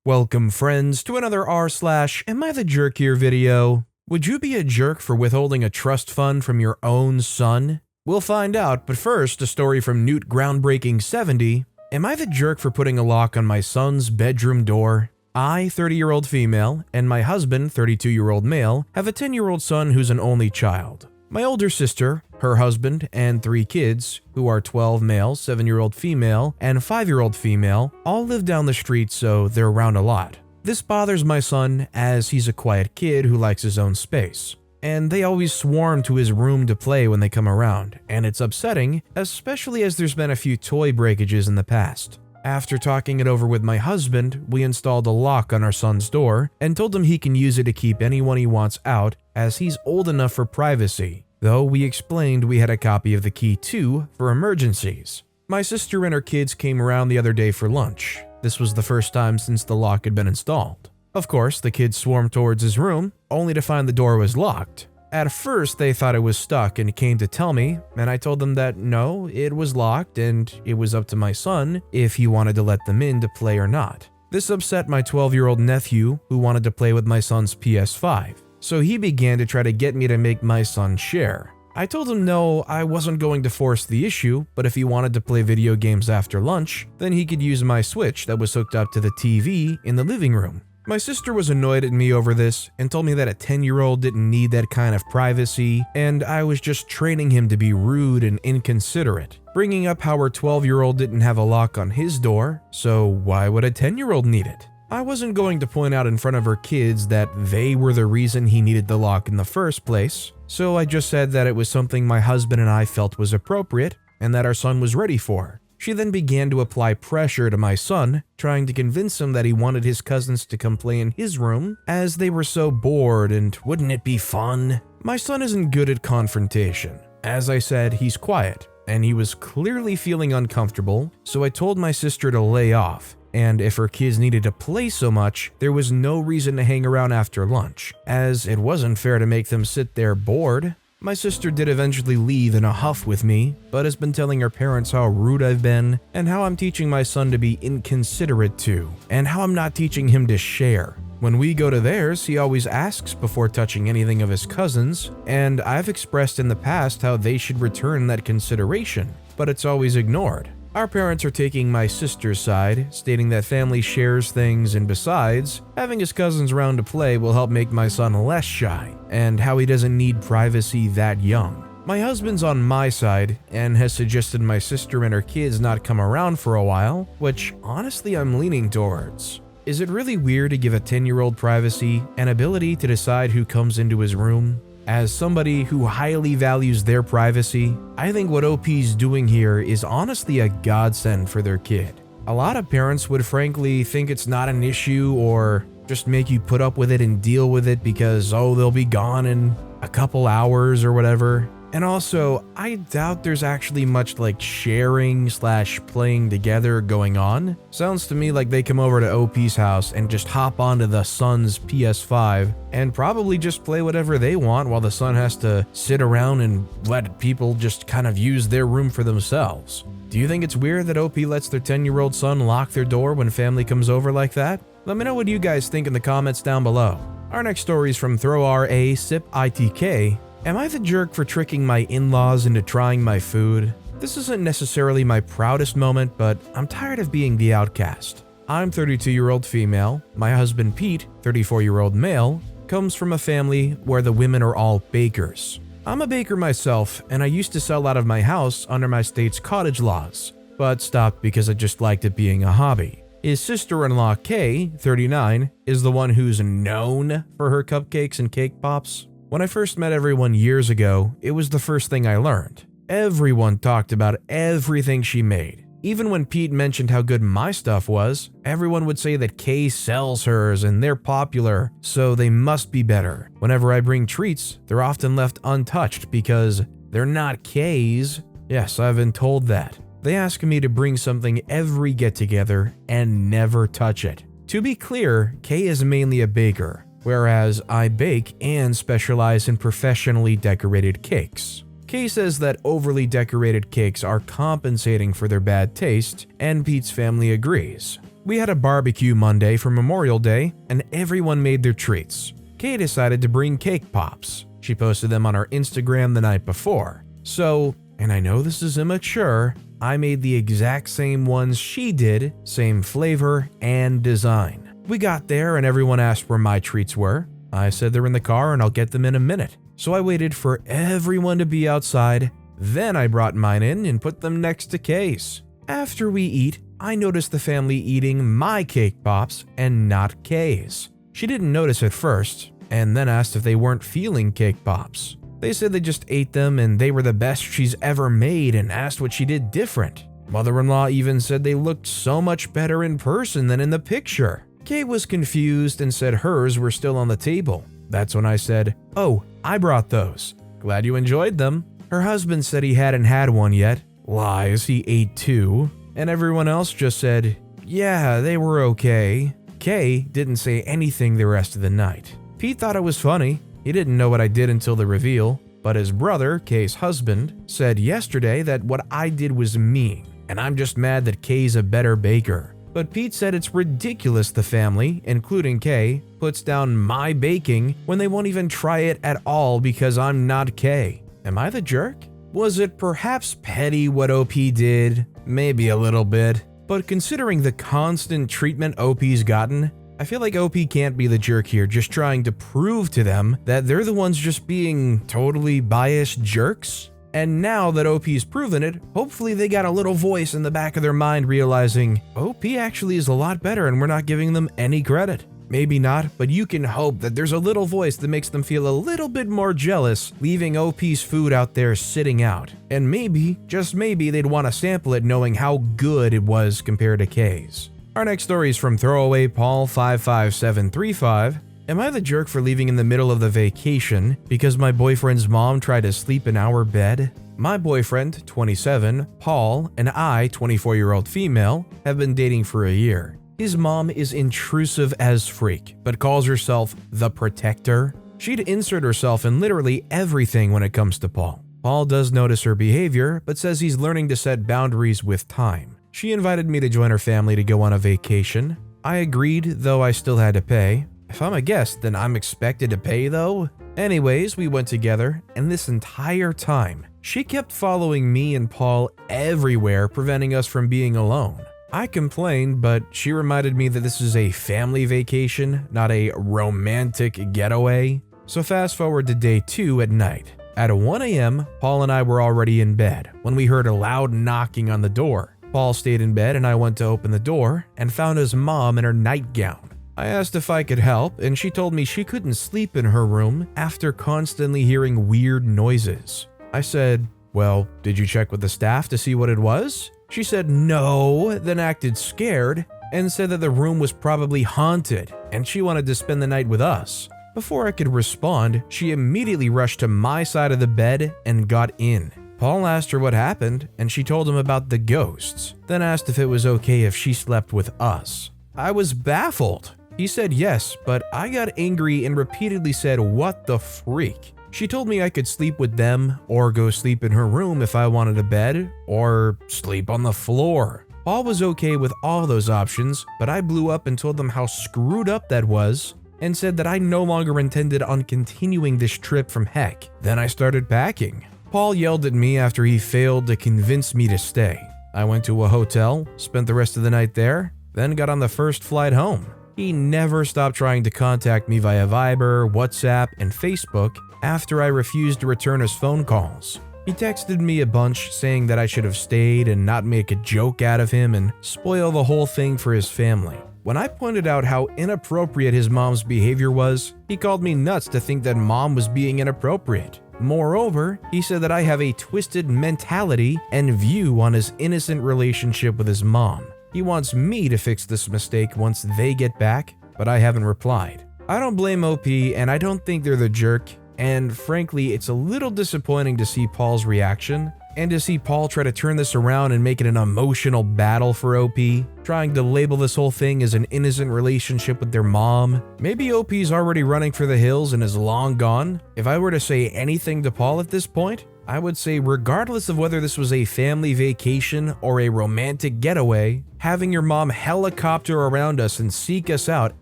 Welcome friends to another r/Am I the Jerk here video. Would you be a jerk for withholding a trust fund from your own son? We'll find out, but first a story from Newt Groundbreaking 70. Am I the jerk for putting a lock on my son's bedroom door? I, 30-year-old female, and my husband, 32-year-old male, have a 10-year-old son who's an only child. My older sister, her husband, and 3 kids, who are 12 male, 7-year-old female, and 5-year-old female, all live down the street, so they're around a lot. This bothers my son as he's a quiet kid who likes his own space. And they always swarm to his room to play when they come around, and it's upsetting, especially as there's been a few toy breakages in the past. After talking it over with my husband, we installed a lock on our son's door and told him he can use it to keep anyone he wants out as he's old enough for privacy, though we explained we had a copy of the key too for emergencies. My sister and her kids came around the other day for lunch. This was the first time since the lock had been installed. Of course, the kids swarmed towards his room, only to find the door was locked. At first, they thought it was stuck and came to tell me, and I told them that no, it was locked and it was up to my son if he wanted to let them in to play or not. This upset my 12-year-old nephew who wanted to play with my son's PS5, so he began to try to get me to make my son share. I told him no, I wasn't going to force the issue, but if he wanted to play video games after lunch, then he could use my Switch that was hooked up to the TV in the living room. My sister was annoyed at me over this and told me that a 10-year-old didn't need that kind of privacy, and I was just training him to be rude and inconsiderate, bringing up how her 12-year-old didn't have a lock on his door, so why would a 10-year-old need it? I wasn't going to point out in front of her kids that they were the reason he needed the lock in the first place, so I just said that it was something my husband and I felt was appropriate and that our son was ready for. She then began to apply pressure to my son, trying to convince him that he wanted his cousins to come play in his room as they were so bored and wouldn't it be fun? My son isn't good at confrontation. As I said, he's quiet, and he was clearly feeling uncomfortable, so I told my sister to lay off. And if her kids needed to play so much, there was no reason to hang around after lunch, as it wasn't fair to make them sit there bored. My sister did eventually leave in a huff with me, but has been telling her parents how rude I've been, and how I'm teaching my son to be inconsiderate too, and how I'm not teaching him to share. When we go to theirs, he always asks before touching anything of his cousins, and I've expressed in the past how they should return that consideration, but it's always ignored. Our parents are taking my sister's side, stating that family shares things, and besides, having his cousins around to play will help make my son less shy, and how he doesn't need privacy that young. My husband's on my side and has suggested my sister and her kids not come around for a while, which honestly I'm leaning towards. Is it really weird to give a 10-year-old privacy and ability to decide who comes into his room? As somebody who highly values their privacy, I think what OP's doing here is honestly a godsend for their kid. A lot of parents would frankly think it's not an issue or just make you put up with it and deal with it because, oh, they'll be gone in a couple hours or whatever. And also, I doubt there's actually much like sharing/playing together going on. Sounds to me like they come over to OP's house and just hop onto the son's PS5 and probably just play whatever they want while the son has to sit around and let people just kind of use their room for themselves. Do you think it's weird that OP lets their 10-year-old son lock their door when family comes over like that? Let me know what you guys think in the comments down below. Our next story is from ThrowRA_SipITK. Am I the jerk for tricking my in-laws into trying my food? This isn't necessarily my proudest moment, but I'm tired of being the outcast. I'm 32-year-old female. My husband Pete, 34-year-old male, comes from a family where the women are all bakers. I'm a baker myself, and I used to sell out of my house under my state's cottage laws, but stopped because I just liked it being a hobby. His sister-in-law Kay, 39, is the one who's known for her cupcakes and cake pops. When I first met everyone years ago, it was the first thing I learned. Everyone talked about everything she made. Even when Pete mentioned how good my stuff was, everyone would say that Kay sells hers and they're popular, so they must be better. Whenever I bring treats, they're often left untouched because they're not Kay's. Yes, I've been told that. They ask me to bring something every get-together and never touch it. To be clear, Kay is mainly a baker, whereas I bake and specialize in professionally decorated cakes. Kay says that overly decorated cakes are compensating for their bad taste, and Pete's family agrees. We had a barbecue Monday for Memorial Day, and everyone made their treats. Kay decided to bring cake pops. She posted them on her Instagram the night before. So, and I know this is immature, I made the exact same ones she did, same flavor and design. We got there and everyone asked where my treats were. I said they're in the car and I'll get them in a minute. So I waited for everyone to be outside, then I brought mine in and put them next to Kay's. After we eat, I noticed the family eating my cake pops and not Kay's. She didn't notice at first, and then asked if they weren't feeling cake pops. They said they just ate them and they were the best she's ever made and asked what she did different. Mother-in-law even said they looked so much better in person than in the picture. Kay was confused and said hers were still on the table. That's when I said, "Oh, I brought those. Glad you enjoyed them." Her husband said he hadn't had one yet. Lies, he ate two. And everyone else just said, "Yeah, they were okay." Kay didn't say anything the rest of the night. Pete thought it was funny. He didn't know what I did until the reveal, but his brother, Kay's husband, said yesterday that what I did was mean, and I'm just mad that Kay's a better baker. But Pete said it's ridiculous the family, including Kay, puts down my baking when they won't even try it at all because I'm not Kay. Am I the jerk? Was it perhaps petty what OP did? Maybe a little bit. But considering the constant treatment OP's gotten, I feel like OP can't be the jerk here, just trying to prove to them that they're the ones just being totally biased jerks. And now that OP's proven it, hopefully they got a little voice in the back of their mind realizing OP actually is a lot better and we're not giving them any credit. Maybe not, but you can hope that there's a little voice that makes them feel a little bit more jealous, leaving OP's food out there sitting out. And maybe, just maybe, they'd want to sample it knowing how good it was compared to Kay's. Our next story is from Throwaway Paul 55735. Am I the jerk for leaving in the middle of the vacation because my boyfriend's mom tried to sleep in our bed? My boyfriend, 27, Paul, and I, 24-year-old female, have been dating for a year. His mom is intrusive as freak, but calls herself the protector. She'd insert herself in literally everything when it comes to Paul. Paul does notice her behavior, but says he's learning to set boundaries with time. She invited me to join her family to go on a vacation. I agreed, though I still had to pay. If I'm a guest, then I'm expected to pay though? Anyways, we went together, and this entire time, she kept following me and Paul everywhere, preventing us from being alone. I complained, but she reminded me that this is a family vacation, not a romantic getaway. So fast forward to day 2 at night. At 1 a.m., Paul and I were already in bed when we heard a loud knocking on the door. Paul stayed in bed and I went to open the door and found his mom in her nightgown. I asked if I could help and she told me she couldn't sleep in her room after constantly hearing weird noises. I said, "Well, did you check with the staff to see what it was?" She said no, then acted scared and said that the room was probably haunted and she wanted to spend the night with us. Before I could respond, she immediately rushed to my side of the bed and got in. Paul asked her what happened and she told him about the ghosts, then asked if it was okay if she slept with us. I was baffled. He said yes, but I got angry and repeatedly said, "What the freak?" She told me I could sleep with them or go sleep in her room if I wanted a bed or sleep on the floor. Paul was okay with all those options, but I blew up and told them how screwed up that was and said that I no longer intended on continuing this trip from heck. Then I started packing. Paul yelled at me after he failed to convince me to stay. I went to a hotel, spent the rest of the night there, then got on the first flight home. He never stopped trying to contact me via Viber, WhatsApp, and Facebook after I refused to return his phone calls. He texted me a bunch saying that I should have stayed and not make a joke out of him and spoil the whole thing for his family. When I pointed out how inappropriate his mom's behavior was, he called me nuts to think that mom was being inappropriate. Moreover, he said that I have a twisted mentality and view on his innocent relationship with his mom. He wants me to fix this mistake once they get back, but I haven't replied. I don't blame OP and I don't think they're the jerk, and frankly, it's a little disappointing to see Paul's reaction And to see Paul try to turn this around and make it an emotional battle for OP, trying to label this whole thing as an innocent relationship with their mom. Maybe OP's already running for the hills and is long gone. If I were to say anything to Paul at this point, I would say regardless of whether this was a family vacation or a romantic getaway, having your mom helicopter around us and seek us out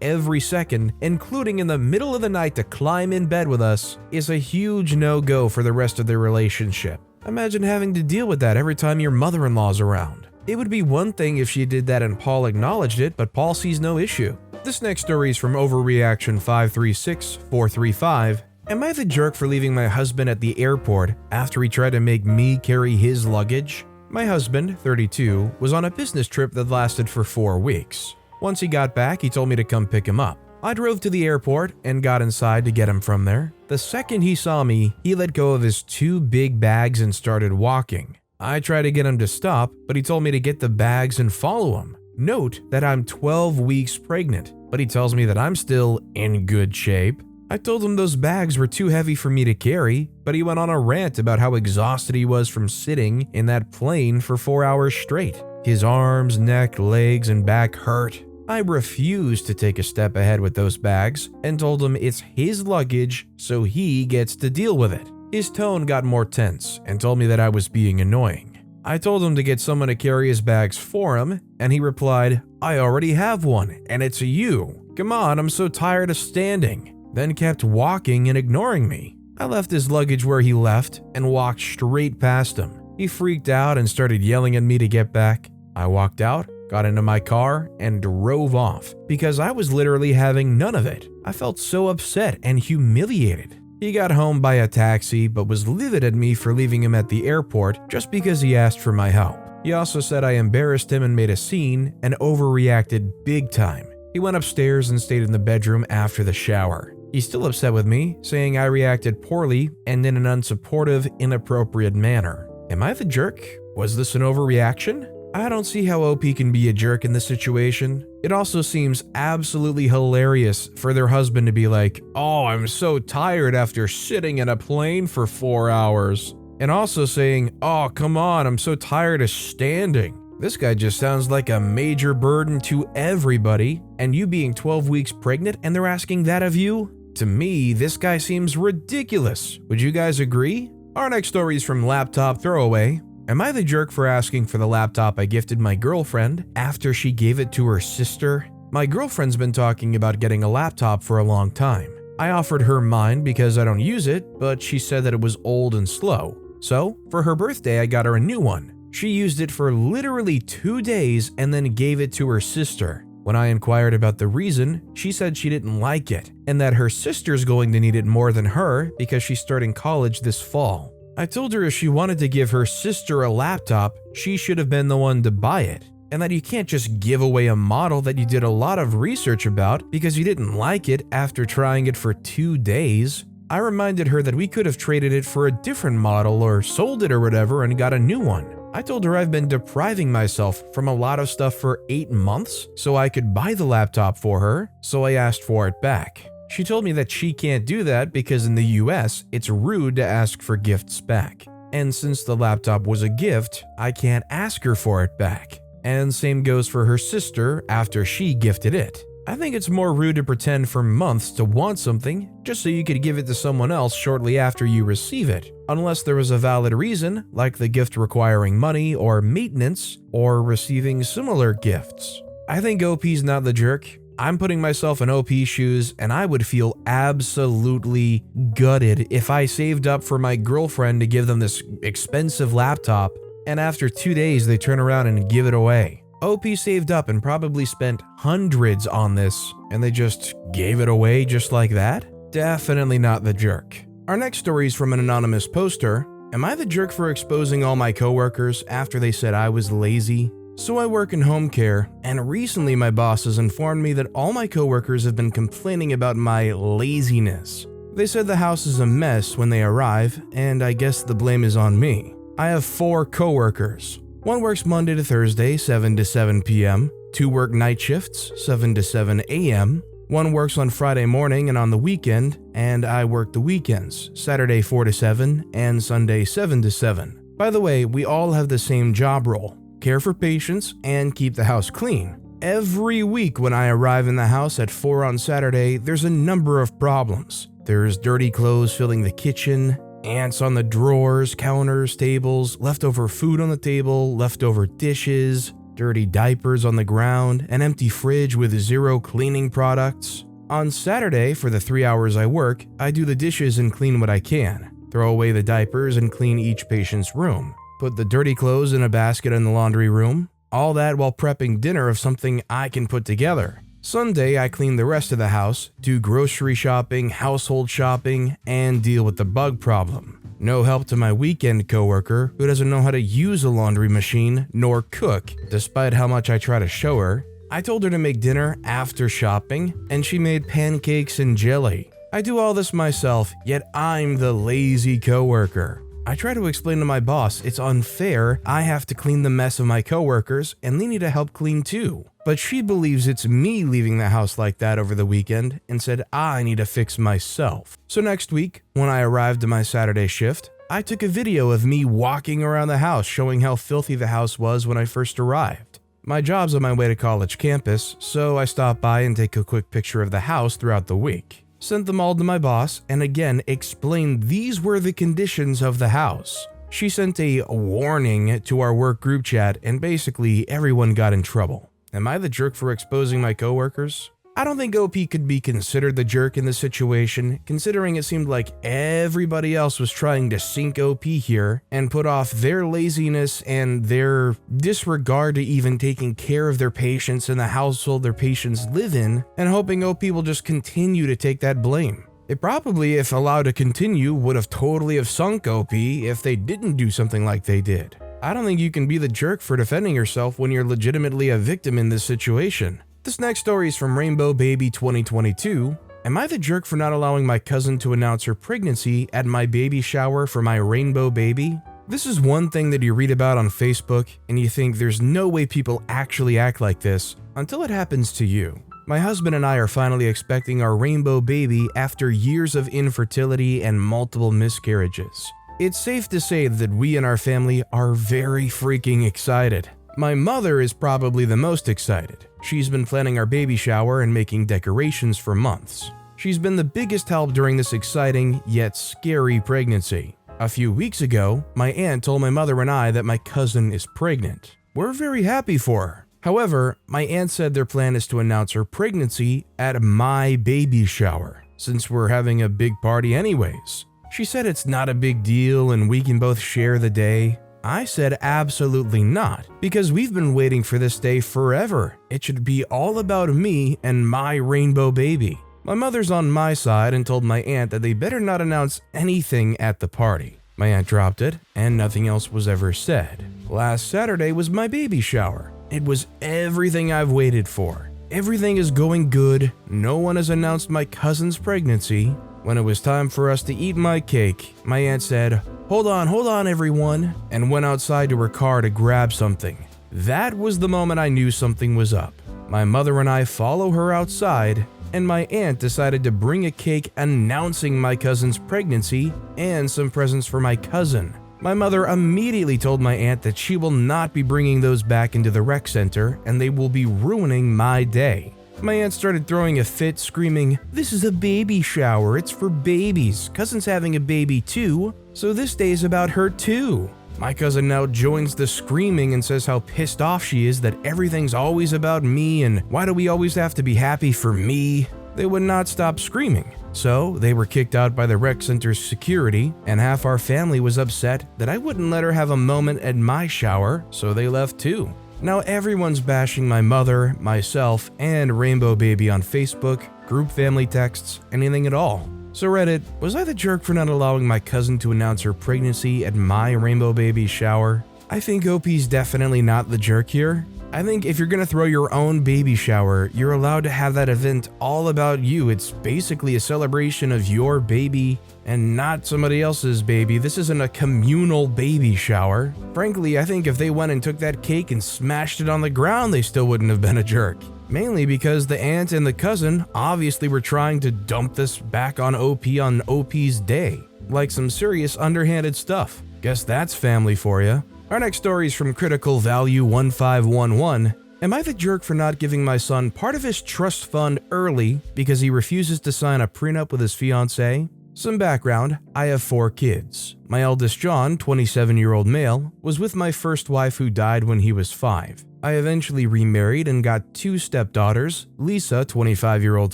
every second, including in the middle of the night to climb in bed with us, is a huge no-go for the rest of their relationship. Imagine having to deal with that every time your mother-in-law's around. It would be one thing if she did that and Paul acknowledged it, but Paul sees no issue. This next story is from Overreaction 536435. Am I the jerk for leaving my husband at the airport after he tried to make me carry his luggage? My husband, 32, was on a business trip that lasted for 4 weeks. Once he got back, he told me to come pick him up. I drove to the airport and got inside to get him from there. The second he saw me, he let go of his 2 big bags and started walking. I tried to get him to stop, but he told me to get the bags and follow him. Note that I'm 12 weeks pregnant, but he tells me that I'm still in good shape. I told him those bags were too heavy for me to carry, but he went on a rant about how exhausted he was from sitting in that plane for 4 hours straight. His arms, neck, legs, and back hurt. I refused to take a step ahead with those bags and told him it's his luggage, so he gets to deal with it. His tone got more tense and told me that I was being annoying. I told him to get someone to carry his bags for him, and he replied, "I already have one, and it's you. Come on, I'm so tired of standing." Then kept walking and ignoring me. I left his luggage where he left and walked straight past him. He freaked out and started yelling at me to get back. I walked out, got into my car, and drove off because I was literally having none of it. I felt so upset and humiliated. He got home by a taxi but was livid at me for leaving him at the airport just because he asked for my help. He also said I embarrassed him and made a scene and overreacted big time. He went upstairs and stayed in the bedroom after the shower. He's still upset with me, saying I reacted poorly and in an unsupportive, inappropriate manner. Am I the jerk? Was this an overreaction? I don't see how OP can be a jerk in this situation. It also seems absolutely hilarious for their husband to be like, "Oh, I'm so tired after sitting in a plane for 4 hours." And also saying, "Oh, come on, I'm so tired of standing." This guy just sounds like a major burden to everybody, and you being 12 weeks pregnant and they're asking that of you? To me, this guy seems ridiculous. Would you guys agree? Our next story is from Laptop Throwaway. Am I the jerk for asking for the laptop I gifted my girlfriend after she gave it to her sister? My girlfriend's been talking about getting a laptop for a long time. I offered her mine because I don't use it, but she said that it was old and slow. So, for her birthday, I got her a new one. She used it for literally 2 days and then gave it to her sister. When I inquired about the reason, she said she didn't like it and that her sister's going to need it more than her because she's starting college this fall. I told her if she wanted to give her sister a laptop, she should have been the one to buy it, and that you can't just give away a model that you did a lot of research about because you didn't like it after trying it for 2 days. I reminded her that we could have traded it for a different model or sold it or whatever and got a new one. I told her I've been depriving myself from a lot of stuff for 8 months so I could buy the laptop for her, so I asked for it back. She told me that she can't do that because in the US, it's rude to ask for gifts back. And since the laptop was a gift, I can't ask her for it back. And same goes for her sister after she gifted it. I think it's more rude to pretend for months to want something just so you could give it to someone else shortly after you receive it, unless there was a valid reason, like the gift requiring money or maintenance, or receiving similar gifts. I think OP's not the jerk. I'm putting myself in OP's shoes, and I would feel absolutely gutted if I saved up for my girlfriend to give them this expensive laptop, and after 2 days they turn around and give it away. OP saved up and probably spent hundreds on this, and they just gave it away just like that? Definitely not the jerk. Our next story is from an anonymous poster. Am I the jerk for exposing all my coworkers after they said I was lazy? So I work in home care, and recently my boss has informed me that all my coworkers have been complaining about my laziness. They said the house is a mess when they arrive, and I guess the blame is on me. I have 4 coworkers. One works Monday to Thursday, 7 to 7 p.m. 2 work night shifts, 7 to 7 a.m. 1 works on Friday morning and on the weekend, and I work the weekends, Saturday 4 to 7 and Sunday 7 to 7. By the way, we all have the same job role: care for patients and keep the house clean. Every week when I arrive in the house at 4 on Saturday, there's a number of problems. There's dirty clothes filling the kitchen, ants on the drawers, counters, tables, leftover food on the table, leftover dishes, dirty diapers on the ground, an empty fridge with 0 cleaning products. On Saturday, for the 3 hours I work, I do the dishes and clean what I can, throw away the diapers and clean each patient's room, put the dirty clothes in a basket in the laundry room, all that while prepping dinner of something I can put together. Sunday, I clean the rest of the house, do grocery shopping, household shopping, and deal with the bug problem. No help to my weekend coworker who doesn't know how to use a laundry machine nor cook, despite how much I try to show her. I told her to make dinner after shopping, and she made pancakes and jelly. I do all this myself, yet I'm the lazy coworker. I try to explain to my boss it's unfair I have to clean the mess of my coworkers and they need to help clean too. But she believes it's me leaving the house like that over the weekend and said I need to fix myself. So next week, when I arrived to my Saturday shift, I took a video of me walking around the house showing how filthy the house was when I first arrived. My job's on my way to college campus, so I stopped by and take a quick picture of the house throughout the week. Sent them all to my boss and again explained these were the conditions of the house. She sent a warning to our work group chat and basically everyone got in trouble. Am I the jerk for exposing my coworkers? I don't think OP could be considered the jerk in this situation, considering it seemed like everybody else was trying to sink OP here and put off their laziness and their disregard to even taking care of their patients in the household their patients live in, and hoping OP will just continue to take that blame. It probably, if allowed to continue, would have totally have sunk OP if they didn't do something like they did. I don't think you can be the jerk for defending yourself when you're legitimately a victim in this situation. This next story is from Rainbow Baby 2022. Am I the jerk for not allowing my cousin to announce her pregnancy at my baby shower for my rainbow baby? This is one thing that you read about on Facebook and you think there's no way people actually act like this until it happens to you. My husband and I are finally expecting our rainbow baby after years of infertility and multiple miscarriages. It's safe to say that we and our family are very freaking excited. My mother is probably the most excited. She's been planning our baby shower and making decorations for months. She's been the biggest help during this exciting yet scary pregnancy. A few weeks ago, my aunt told my mother and I that my cousin is pregnant. We're very happy for her. However, my aunt said their plan is to announce her pregnancy at my baby shower, since we're having a big party anyways. She said it's not a big deal and we can both share the day. I said absolutely not, because we've been waiting for this day forever. It should be all about me and my rainbow baby. My mother's on my side and told my aunt that they better not announce anything at the party. My aunt dropped it, and nothing else was ever said. Last Saturday was my baby shower. It was everything I've waited for. Everything is going good. No one has announced my cousin's pregnancy. When it was time for us to eat my cake, my aunt said, hold on everyone," and went outside to her car to grab something. That was the moment I knew something was up. My mother and I follow her outside, and my aunt decided to bring a cake announcing my cousin's pregnancy and some presents for my cousin. My mother immediately told my aunt that she will not be bringing those back into the rec center and they will be ruining my day. My aunt started throwing a fit, screaming, "This is a baby shower, it's for babies. Cousin's having a baby too, so this day is about her too." My cousin now joins the screaming and says how pissed off she is that everything's always about me and why do we always have to be happy for me? They would not stop screaming. So they were kicked out by the rec center's security, and half our family was upset that I wouldn't let her have a moment at my shower, so they left too. Now everyone's bashing my mother, myself, and Rainbow Baby on Facebook, group family texts, anything at all. So Reddit, was I the jerk for not allowing my cousin to announce her pregnancy at my Rainbow Baby shower? I think OP's definitely not the jerk here. I think if you're gonna throw your own baby shower, you're allowed to have that event all about you. It's basically a celebration of your baby and not somebody else's baby. This isn't a communal baby shower. Frankly, I think if they went and took that cake and smashed it on the ground, they still wouldn't have been a jerk. Mainly because the aunt and the cousin obviously were trying to dump this back on OP on OP's day. Like some serious underhanded stuff. Guess that's family for you. Our next story is from Critical Value 1511. Am I the jerk for not giving my son part of his trust fund early because he refuses to sign a prenup with his fiancee? Some background, I have 4 kids. My eldest John, 27-year-old male, was with my first wife who died when he was 5. I eventually remarried and got 2 stepdaughters, Lisa, 25-year-old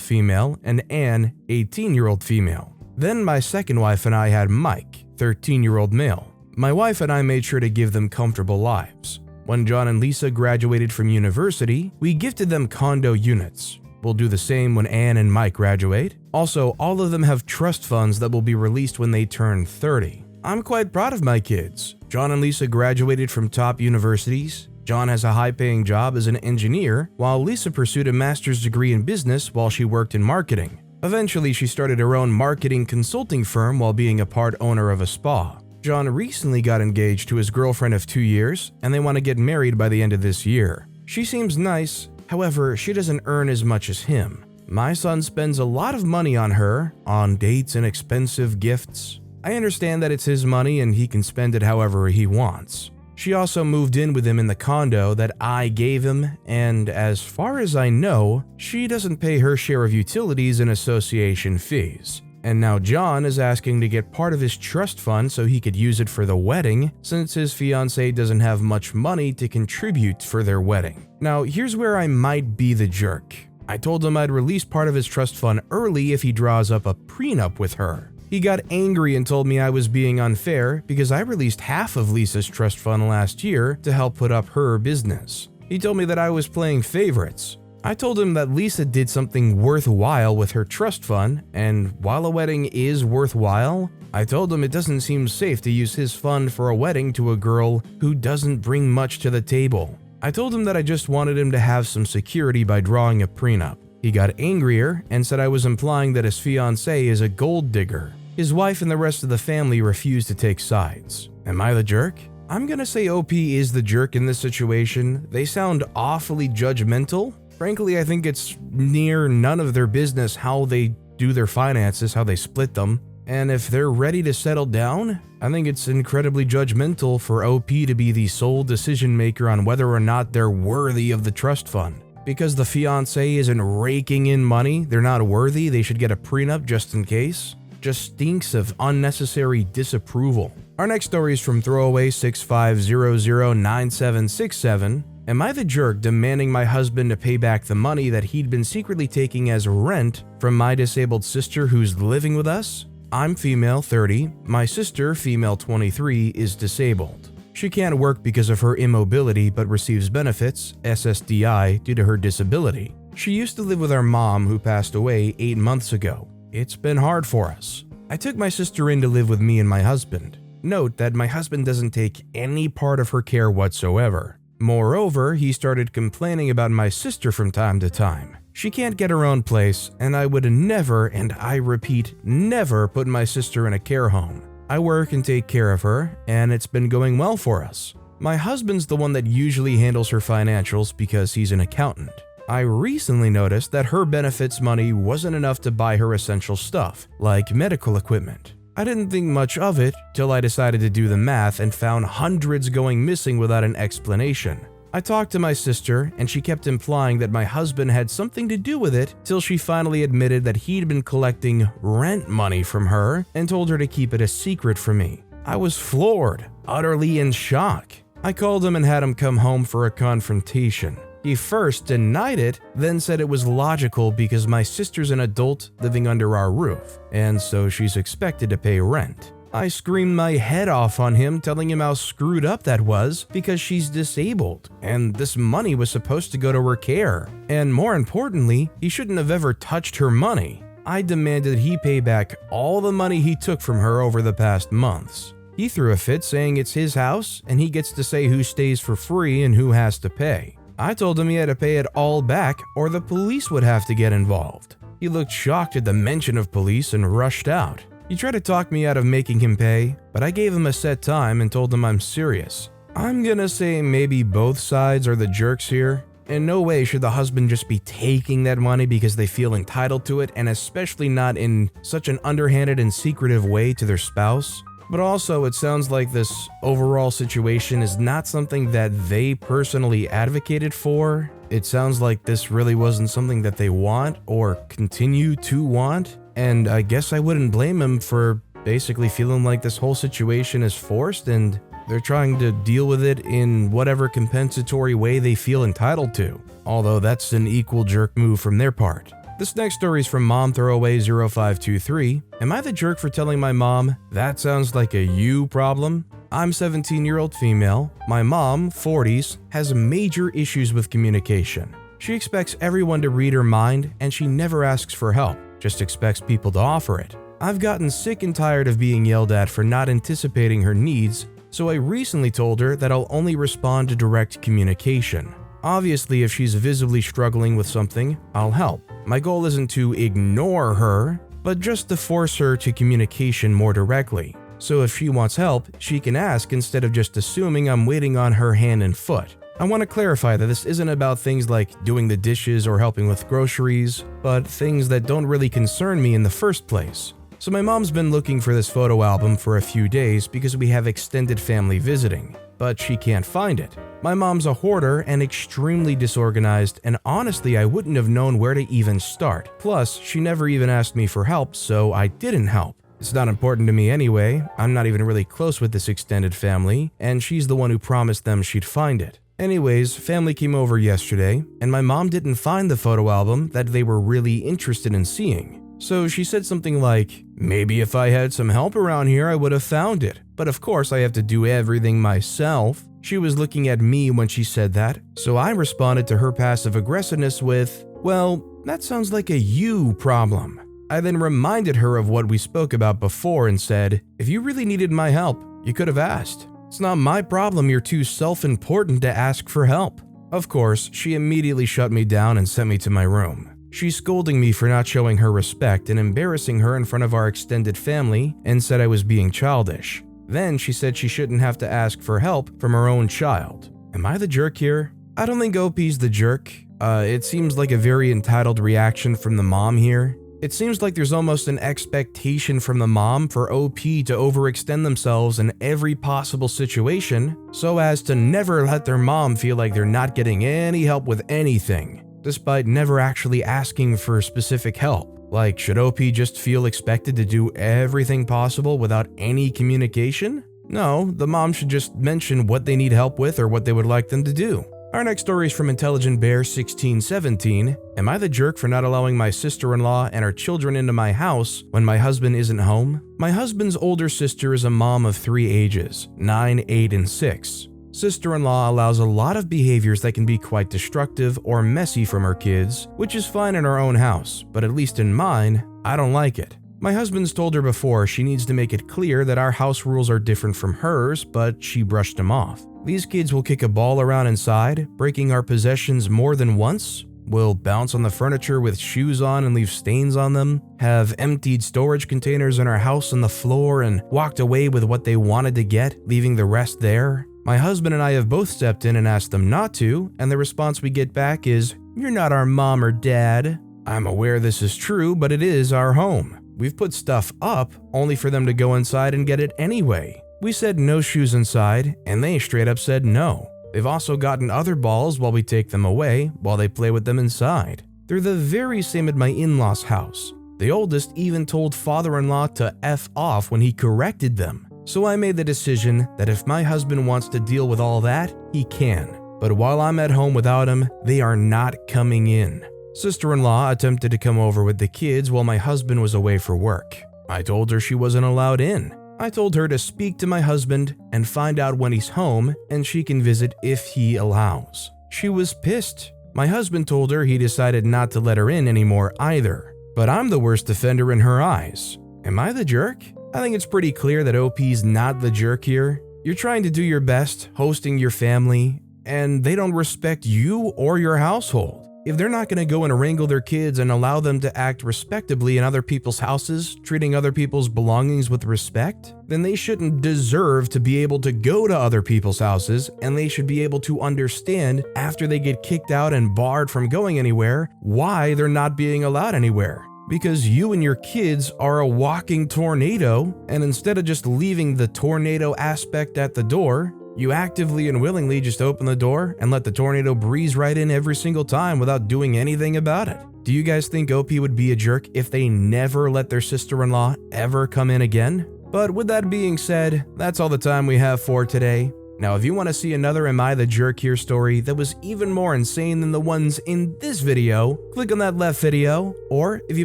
female, and Anne, 18-year-old female. Then my second wife and I had Mike, 13-year-old male. My wife and I made sure to give them comfortable lives. When John and Lisa graduated from university, we gifted them condo units. We'll do the same when Anne and Mike graduate. Also, all of them have trust funds that will be released when they turn 30. I'm quite proud of my kids. John and Lisa graduated from top universities. John has a high-paying job as an engineer, while Lisa pursued a master's degree in business while she worked in marketing. Eventually, she started her own marketing consulting firm while being a part owner of a spa. John recently got engaged to his girlfriend of 2 years, and they want to get married by the end of this year. She seems nice, however, she doesn't earn as much as him. My son spends a lot of money on her, on dates and expensive gifts. I understand that it's his money and he can spend it however he wants. She also moved in with him in the condo that I gave him, and as far as I know, she doesn't pay her share of utilities and association fees. And now John is asking to get part of his trust fund so he could use it for the wedding, since his fiancée doesn't have much money to contribute for their wedding. Now, here's where I might be the jerk. I told him I'd release part of his trust fund early if he draws up a prenup with her. He got angry and told me I was being unfair because I released half of Lisa's trust fund last year to help put up her business. He told me that I was playing favorites. I told him that Lisa did something worthwhile with her trust fund, and while a wedding is worthwhile, I told him it doesn't seem safe to use his fund for a wedding to a girl who doesn't bring much to the table. I told him that I just wanted him to have some security by drawing a prenup. He got angrier and said I was implying that his fiancée is a gold digger. His wife and the rest of the family refused to take sides. Am I the jerk? I'm gonna say OP is the jerk in this situation. They sound awfully judgmental. Frankly, I think it's near none of their business how they do their finances, how they split them. And if they're ready to settle down, I think it's incredibly judgmental for OP to be the sole decision maker on whether or not they're worthy of the trust fund. Because the fiancé isn't raking in money, they're not worthy, they should get a prenup just in case. Just stinks of unnecessary disapproval. Our next story is from Throwaway 65009767. Am I the jerk demanding my husband to pay back the money that he'd been secretly taking as rent from my disabled sister who's living with us? I'm female 30, my sister, female 23, is disabled. She can't work because of her immobility but receives benefits, SSDI, due to her disability. She used to live with our mom who passed away 8 months ago. It's been hard for us. I took my sister in to live with me and my husband. Note that my husband doesn't take any part of her care whatsoever. Moreover, he started complaining about my sister from time to time. She can't get her own place, and I would never, and I repeat, never put my sister in a care home. I work and take care of her, and it's been going well for us. My husband's the one that usually handles her financials because he's an accountant. I recently noticed that her benefits money wasn't enough to buy her essential stuff, like medical equipment. I didn't think much of it till I decided to do the math and found hundreds going missing without an explanation. I talked to my sister and she kept implying that my husband had something to do with it till she finally admitted that he'd been collecting rent money from her and told her to keep it a secret from me. I was floored, utterly in shock. I called him and had him come home for a confrontation. He first denied it, then said it was logical because my sister's an adult living under our roof, and so she's expected to pay rent. I screamed my head off on him, telling him how screwed up that was because she's disabled, and this money was supposed to go to her care. And more importantly, he shouldn't have ever touched her money. I demanded he pay back all the money he took from her over the past months. He threw a fit saying it's his house and he gets to say who stays for free and who has to pay. I told him he had to pay it all back or the police would have to get involved. He looked shocked at the mention of police and rushed out. He tried to talk me out of making him pay, but I gave him a set time and told him I'm serious. I'm gonna say maybe both sides are the jerks here. In no way should the husband just be taking that money because they feel entitled to it, and especially not in such an underhanded and secretive way to their spouse. But also, it sounds like this overall situation is not something that they personally advocated for. It sounds like this really wasn't something that they want or continue to want. And I guess I wouldn't blame him for basically feeling like this whole situation is forced and they're trying to deal with it in whatever compensatory way they feel entitled to. Although that's an equal jerk move from their part. This next story is from MomThrowaway0523. Am I the jerk for telling my mom, that sounds like a you problem? I'm 17-year-old female. My mom, 40s, has major issues with communication. She expects everyone to read her mind and she never asks for help, just expects people to offer it. I've gotten sick and tired of being yelled at for not anticipating her needs, so I recently told her that I'll only respond to direct communication. Obviously, if she's visibly struggling with something, I'll help. My goal isn't to ignore her, but just to force her to communication more directly. So if she wants help, she can ask instead of just assuming I'm waiting on her hand and foot. I want to clarify that this isn't about things like doing the dishes or helping with groceries, but things that don't really concern me in the first place. So my mom's been looking for this photo album for a few days because we have extended family visiting, but she can't find it. My mom's a hoarder and extremely disorganized, and honestly I wouldn't have known where to even start. Plus, she never even asked me for help, so I didn't help. It's not important to me anyway, I'm not even really close with this extended family, and she's the one who promised them she'd find it. Anyways, family came over yesterday, and my mom didn't find the photo album that they were really interested in seeing. So she said something like, maybe if I had some help around here I would have found it, but of course I have to do everything myself. She was looking at me when she said that, so I responded to her passive aggressiveness with, well, that sounds like a you problem. I then reminded her of what we spoke about before and said, if you really needed my help, you could have asked. It's not my problem you're too self-important to ask for help. Of course, she immediately shut me down and sent me to my room. She's scolding me for not showing her respect and embarrassing her in front of our extended family and said I was being childish. Then she said she shouldn't have to ask for help from her own child. Am I the jerk here? I don't think OP's the jerk. It seems like a very entitled reaction from the mom here. It seems like there's almost an expectation from the mom for OP to overextend themselves in every possible situation so as to never let their mom feel like they're not getting any help with anything, despite never actually asking for specific help. Like, should OP just feel expected to do everything possible without any communication? No, the mom should just mention what they need help with or what they would like them to do. Our next story is from Intelligent Bear 1617. Am I the jerk for not allowing my sister-in-law and her children into my house when my husband isn't home? My husband's older sister is a mom of 3 ages, 9, 8, and 6. Sister-in-law allows a lot of behaviors that can be quite destructive or messy from her kids, which is fine in her own house, but at least in mine, I don't like it. My husband's told her before she needs to make it clear that our house rules are different from hers, but she brushed him off. These kids will kick a ball around inside, breaking our possessions more than once, will bounce on the furniture with shoes on and leave stains on them, have emptied storage containers in our house on the floor and walked away with what they wanted to get, leaving the rest there. My husband and I have both stepped in and asked them not to, and the response we get back is, "You're not our mom or dad." I'm aware this is true, but it is our home. We've put stuff up only for them to go inside and get it anyway. We said no shoes inside, and they straight up said no. They've also gotten other balls while we take them away, while they play with them inside. They're the very same at my in-laws' house. The oldest even told father-in-law to F off when he corrected them. So I made the decision that if my husband wants to deal with all that, he can. But while I'm at home without him, they are not coming in. Sister-in-law attempted to come over with the kids while my husband was away for work. I told her she wasn't allowed in. I told her to speak to my husband and find out when he's home and she can visit if he allows. She was pissed. My husband told her he decided not to let her in anymore either. But I'm the worst offender in her eyes. Am I the jerk? I think it's pretty clear that OP's not the jerk here. You're trying to do your best, hosting your family, and they don't respect you or your household. If they're not going to go and wrangle their kids and allow them to act respectably in other people's houses, treating other people's belongings with respect, then they shouldn't deserve to be able to go to other people's houses, and they should be able to understand after they get kicked out and barred from going anywhere why they're not being allowed anywhere. because you and your kids are a walking tornado, and instead of just leaving the tornado aspect at the door, you actively and willingly just open the door and let the tornado breeze right in every single time without doing anything about it. Do you guys think OP would be a jerk if they never let their sister-in-law ever come in again? But with that being said, that's all the time we have for today. Now, if you want to see another Am I the Jerk Here story that was even more insane than the ones in this video, click on that left video, or if you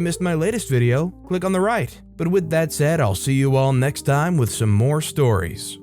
missed my latest video, click on the right. But with that said, I'll see you all next time with some more stories.